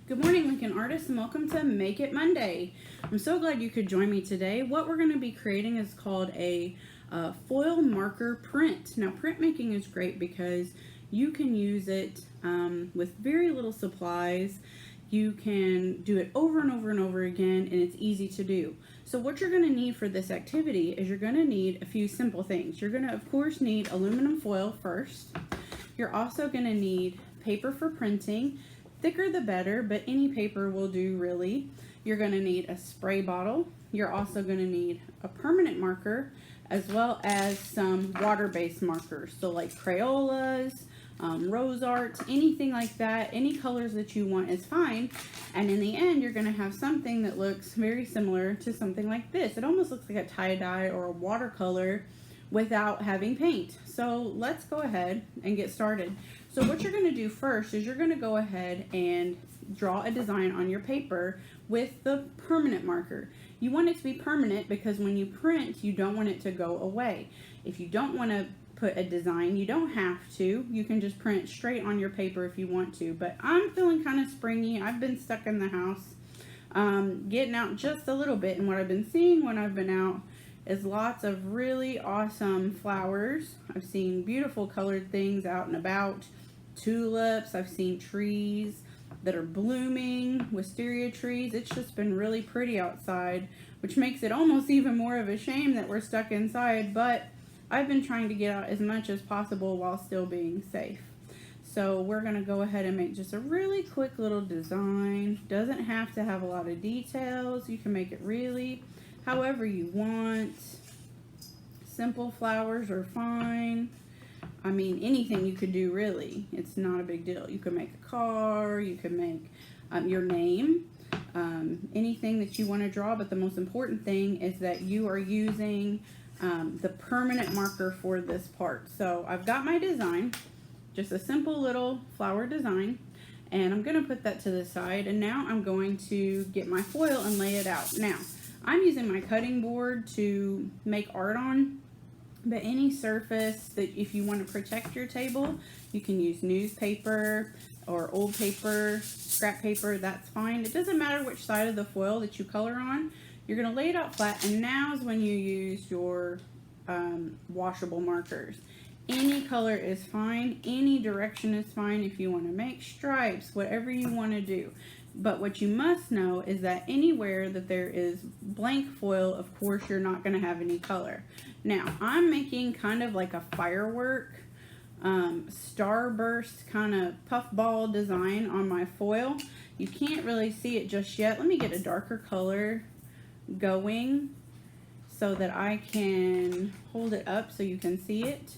Good morning, Lincoln artists, and welcome to Make It Monday. I'm so glad you could join me today. What we're going to be creating is called a foil marker print. Now, printmaking is great because you can use it with very little supplies. You can do it over and over and over again, and it's easy to do. So what you're going to need for this activity is you're going to need a few simple things. You're going to, of course, need aluminum foil first. You're also going to need paper for printing. Thicker the better, but any paper will do really. You're going to need a spray bottle. You're also going to need a permanent marker as well as some water-based markers. So like Crayolas, rose art, anything like that, any colors that you want is fine. And in the end, you're going to have something that looks very similar to something like this. It almost looks like a tie-dye or a watercolor without having paint. So let's go ahead and get started. So what you're going to do first is you're going to go ahead and draw a design on your paper with the permanent marker. You want it to be permanent because when you print, you don't want it to go away. If you don't want to put a design, you don't have to. You can just print straight on your paper if you want to. But I'm feeling kind of springy. I've been stuck in the house, getting out just a little bit. And what I've been seeing when I've been out is lots of really awesome flowers. I've seen beautiful colored things out and about. Tulips, I've seen trees that are blooming, wisteria trees. It's just been really pretty outside, which makes it almost even more of a shame that we're stuck inside, but I've been trying to get out as much as possible while still being safe. So we're gonna go ahead and make just a really quick little design. Doesn't have to have a lot of details. You can make it really however you want. Simple flowers are fine. I mean, anything you could do really. It's not a big deal. You can make a car, you can make your name, anything that you want to draw, but the most important thing is that you are using the permanent marker for this part. So I've got my design, just a simple little flower design, and I'm going to put that to the side, and now I'm going to get my foil and lay it out. Now, I'm using my cutting board to make art on. But any surface that if you want to protect your table, you can use newspaper or old paper, scrap paper, that's fine. It doesn't matter which side of the foil that you color on. You're going to lay it out flat, and now is when you use your washable markers. Any color is fine, any direction is fine if you want to make stripes, whatever you want to do. But what you must know is that anywhere that there is blank foil, of course, you're not going to have any color. Now, I'm making kind of like a firework, starburst kind of puffball design on my foil. You can't really see it just yet. Let me get a darker color going so that I can hold it up so you can see it.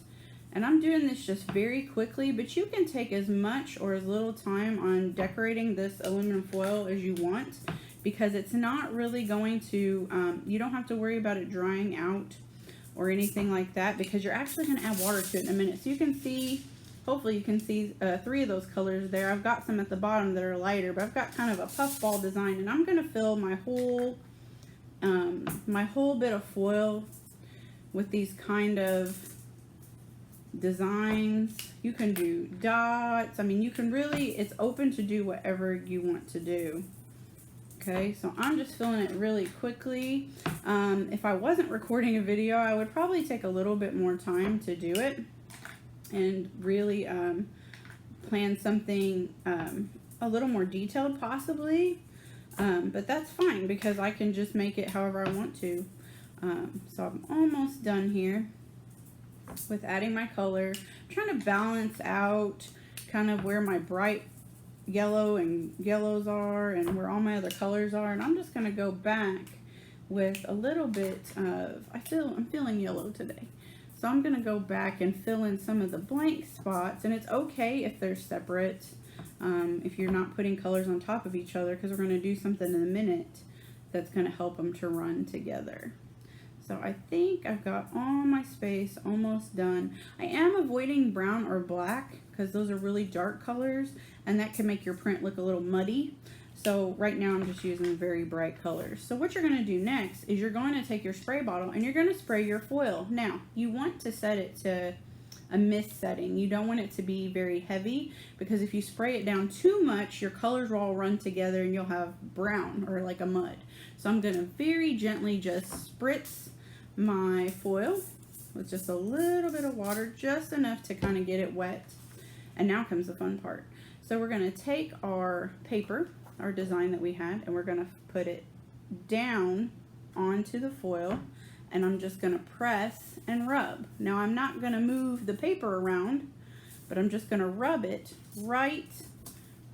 And I'm doing this just very quickly, but you can take as much or as little time on decorating this aluminum foil as you want, because it's not really going to, you don't have to worry about it drying out or anything like that, because you're actually going to add water to it in a minute. So you can see, hopefully you can see 3 of those colors there. I've got some at the bottom that are lighter, but I've got kind of a puffball design, and I'm going to fill my whole bit of foil with these kind of designs. You can do dots. I mean, you can really, it's open to do whatever you want to do. Okay, so I'm just filling it really quickly. If I wasn't recording a video, I would probably take a little bit more time to do it and really plan something a little more detailed possibly, but that's fine because I can just make it however I want to. So I'm almost done here with adding my color. I'm trying to balance out kind of where my bright yellows are and where all my other colors are, and I'm just going to go back with a little bit of, I'm feeling yellow today, so I'm going to go back and fill in some of the blank spots. And it's okay if they're separate, if you're not putting colors on top of each other, because we're going to do something in a minute that's going to help them to run together. So I think I've got all my space almost done. I am avoiding brown or black because those are really dark colors and that can make your print look a little muddy. So right now I'm just using very bright colors. So what you're going to do next is you're going to take your spray bottle and you're going to spray your foil. Now you want to set it to a mist setting. You don't want it to be very heavy, because if you spray it down too much, your colors will all run together and you'll have brown or like a mud. So I'm going to very gently just spritz my foil with just a little bit of water, just enough to kind of get it wet. And now comes the fun part. So we're going to take our paper, our design that we had, and we're going to put it down onto the foil, and I'm just going to press and rub. Now I'm not going to move the paper around, but I'm just going to rub it right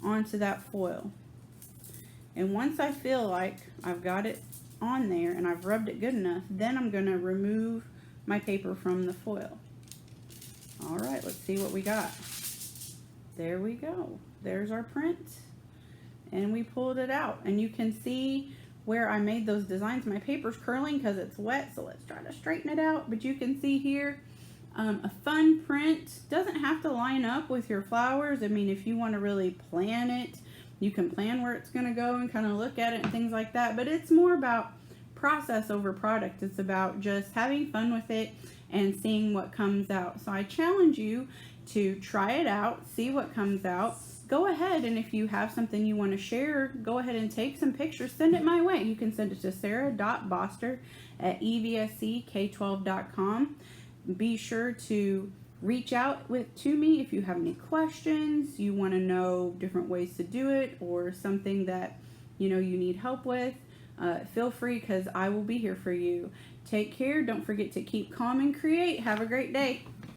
onto that foil. And once I feel like I've got it on there and I've rubbed it good enough, then I'm going to remove my paper from the foil. All right, let's see what we got. There we go. There's our print, and we pulled it out, and you can see where I made those designs. My paper's curling because it's wet, so let's try to straighten it out. But you can see here a fun print. Doesn't have to line up with your flowers. I mean, if you want to really plan it, you can plan where it's going to go and kind of look at it and things like that. But it's more about process over product. It's about just having fun with it and seeing what comes out. So I challenge you to try it out, see what comes out. Go ahead, and if you have something you want to share, go ahead and take some pictures. Send it my way. You can send it to sarah.boster@evsek12.com. Be sure to reach out to me if you have any questions, you want to know different ways to do it, or something that you need help with. Feel free, because I will be here for you. Take care. Don't forget to keep calm and create. Have a great day.